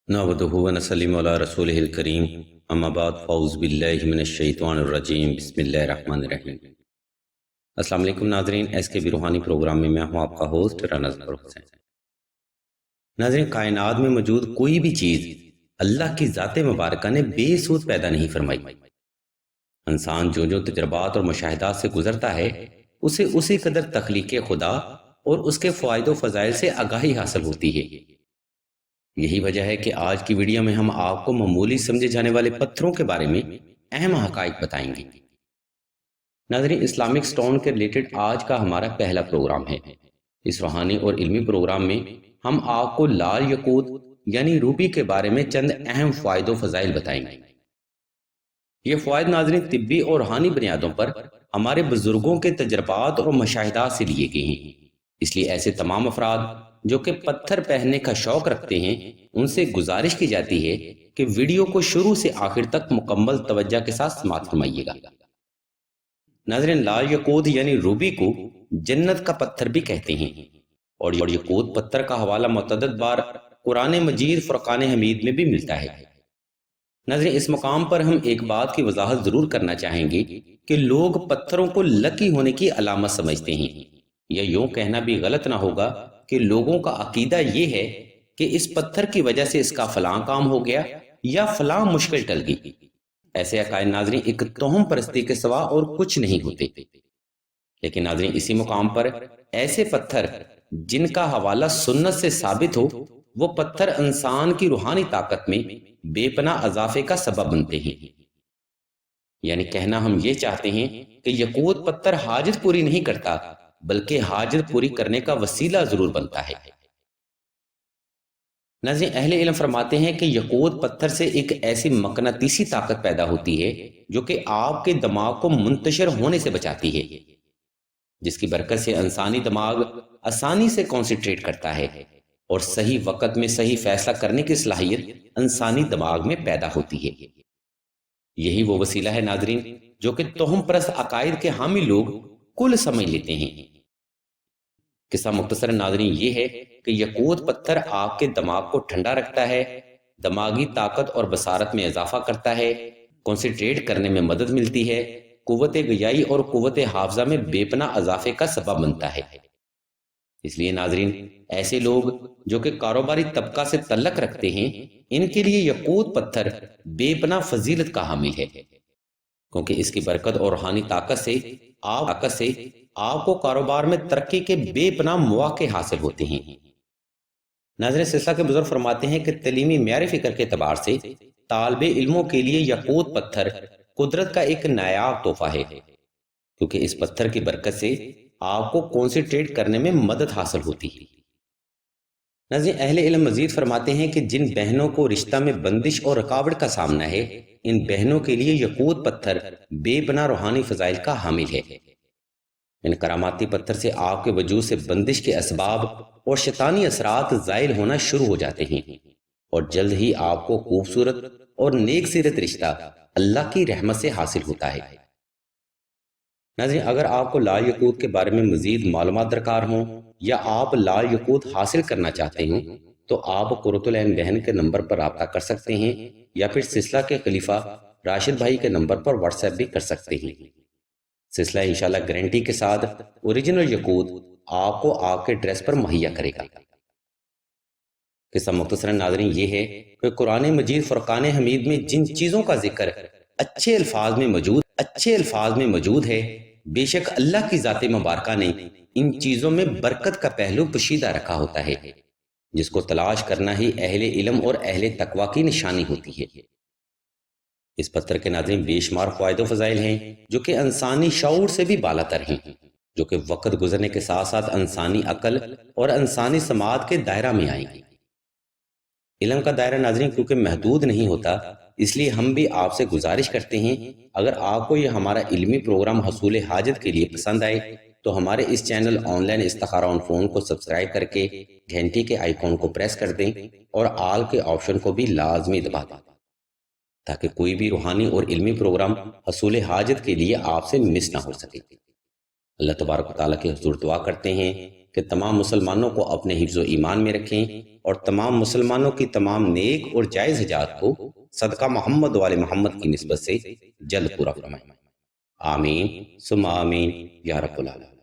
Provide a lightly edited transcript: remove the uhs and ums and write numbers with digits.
نعبدہ ونسلم علی رسولہ الکریم اما بعد فاعوذ باللہ من الشیطان الرجیم بسم اللہ الرحمن الرحیم۔ السلام علیکم ناظرین، ایس کے بی روحانی پروگرام میں ہوں آپ کا ہوسٹ رانا ظفر حسین۔ ناظرین، کائنات میں موجود کوئی بھی چیز اللہ کی ذات مبارکہ نے بے سود پیدا نہیں فرمائی۔ انسان جو تجربات اور مشاہدات سے گزرتا ہے اسے اسی قدر تخلیق خدا اور اس کے فوائد و فضائل سے آگاہی حاصل ہوتی ہے۔ یہی وجہ ہے کہ آج کی ویڈیو میں ہم آپ کو معمولی سمجھے جانے والے پتھروں کے بارے میں اہم حقائق بتائیں گے۔ ناظرین، اسلامک سٹون کے ریلیٹڈ آج کا ہمارا پہلا پروگرام ہے۔ اس روحانی اور علمی پروگرام میں ہم آپ کو لال یاقوت یعنی روبی کے بارے میں چند اہم فوائد و فضائل بتائیں گے۔ یہ فوائد ناظرین طبی اور روحانی بنیادوں پر ہمارے بزرگوں کے تجربات اور مشاہدات سے لیے گئے ہیں، اس لیے ایسے تمام افراد جو کہ پتھر پہننے کا شوق رکھتے ہیں ان سے گزارش کی جاتی ہے کہ ویڈیو کو شروع سے آخر تک مکمل توجہ کے ساتھ سماعت فرمائیے گا۔ ناظرین، لال یاقوت یعنی روبی کو جنت کا پتھر بھی کہتے ہیں، اور یاقوت پتھر کا حوالہ متعدد بار قرآن مجید فرقان حمید میں بھی ملتا ہے۔ ناظرین، اس مقام پر ہم ایک بات کی وضاحت ضرور کرنا چاہیں گے کہ لوگ پتھروں کو لکی ہونے کی علامت سمجھتے ہیں، یا یوں کہنا بھی غلط نہ ہوگا کہ لوگوں کا عقیدہ یہ ہے کہ اس پتھر کی وجہ سے اس کا فلاں کام ہو گیا یا فلاں مشکل ٹل گئی۔ ایسے عقائد ناظرین ایک توہم پرستی کے سوا اور کچھ نہیں ہوتے۔ لیکن ناظرین، اسی مقام پر ایسے پتھر جن کا حوالہ سنت سے ثابت ہو، وہ پتھر انسان کی روحانی طاقت میں بے پناہ اضافے کا سبب بنتے ہیں۔ یعنی کہنا ہم یہ چاہتے ہیں کہ یاقوت پتھر حاجت پوری نہیں کرتا بلکہ حاجت پوری کرنے کا وسیلہ ضرور بنتا ہے۔ ناظرین، اہل علم فرماتے ہیں کہ یاقوت پتھر سے ایک ایسی مقناطیسی طاقت پیدا ہوتی ہے جو کہ آپ کے دماغ کو منتشر ہونے سے بچاتی ہے، جس کی برکت سے انسانی دماغ آسانی سے کانسنٹریٹ کرتا ہے اور صحیح وقت میں صحیح فیصلہ کرنے کی صلاحیت انسانی دماغ میں پیدا ہوتی ہے۔ یہی وہ وسیلہ ہے ناظرین جو کہ توہم پرست عقائد کے حامی لوگ کل سمجھ لیتے ہیں۔ قصہ مختصر ناظرین یہ ہے کہ یاقوت پتھر آپ کے دماغ کو ٹھنڈا رکھتا ہے، دماغی طاقت اور بصارت میں اضافہ کرتا ہے، کنسنٹریٹ کرنے میں مدد ملتی ہے، قوت گیائی اور قوت حافظہ میں بے پناہ اضافے کا سبب بنتا ہے۔ اس لیے ناظرین، ایسے لوگ جو کہ کاروباری طبقہ سے تعلق رکھتے ہیں ان کے لیے یاقوت پتھر بے پناہ فضیلت کا حامل ہے، کیونکہ اس کی برکت اور روحانی طاقت سے آپ کو کاروبار میں ترقی کے بے پناہ مواقع حاصل ہوتے ہیں۔ ناظرین، سلسلہ کے بزرگ فرماتے ہیں کہ تعلیمی معیار فکر کے اعتبار سے طالب علموں کے لیے یاقوت پتھر قدرت کا ایک نایاب تحفہ ہے، کیونکہ اس پتھر کی برکت سے آپ کو کنسنٹریٹ کرنے میں مدد حاصل ہوتی ہے۔ ناظرین، اہل علم مزید فرماتے ہیں کہ جن بہنوں کو رشتہ میں بندش اور رکاوٹ کا سامنا ہے ان بہنوں کے لیے یاقوت پتھر بے پناہ روحانی فضائل کا حامل ہے۔ ان کراماتی پتھر سے آپ کے وجود سے بندش کے اسباب اور شیطانی اثرات زائل ہونا شروع ہو جاتے ہیں، اور جلد ہی آپ کو خوبصورت اور نیک سیرت رشتہ اللہ کی رحمت سے حاصل ہوتا ہے۔ ناظرین، اگر آپ کو لال یاقوت کے بارے میں مزید معلومات درکار ہوں یا آپ لال یاقوت حاصل کرنا چاہتے ہوں تو آپ قرۃ العین بہن کے نمبر پر رابطہ کر سکتے ہیں، یا پھر سلسلہ کے خلیفہ راشد بھائی کے نمبر پر واٹس ایپ بھی کر سکتے ہیں۔ سلسلہ انشاءاللہ گارنٹی کے ساتھ اوریجنل یاقوت آپ کو آپ کے ایڈریس پر مہیا کرے گا۔ قصہ مختصر ناظرین یہ ہے کہ قرآن مجید فرقان حمید میں جن چیزوں کا ذکر اچھے الفاظ میں موجود ہے، بے شک اللہ کی ذات مبارکہ نے ان چیزوں میں برکت کا پہلو پوشیدہ رکھا ہوتا ہے، جس کو تلاش کرنا ہی اہل علم اور اہل تقوی کی نشانی ہوتی ہے۔ اس پتھر کے ناظرین بے شمار فوائد و فضائل ہیں جو کہ انسانی شعور سے بھی بالا تر ہیں، جو کہ وقت گزرنے کے ساتھ ساتھ انسانی عقل اور انسانی سماعت کے دائرہ میں آئیں گے۔ علم کا دائرہ ناظرین کیونکہ محدود نہیں ہوتا، اس لیے ہم بھی آپ سے گزارش کرتے ہیں اگر آپ کو یہ ہمارا علمی پروگرام حصول حاجت کے لیے پسند آئے تو ہمارے اس چینل آن لائن استخارہ آن فون کو سبسکرائب کر کے گھنٹی کے آئیکن کو پریس کر دیں اور آل کے آپشن کو بھی لازمی دبا دیں، تاکہ کوئی بھی روحانی اور علمی پروگرام حصول حاجت کے لیے آپ سے مس نہ ہو سکے۔ اللہ تبارک و تعالیٰ کے حضور دعا کرتے ہیں کہ تمام مسلمانوں کو اپنے حفظ و ایمان میں رکھیں اور تمام مسلمانوں کی تمام نیک اور جائز حاجات کو صدقہ محمد والے محمد کی نسبت سے جلد پورا فرمائیں۔ آمین ثم آمین یا رب العالمین۔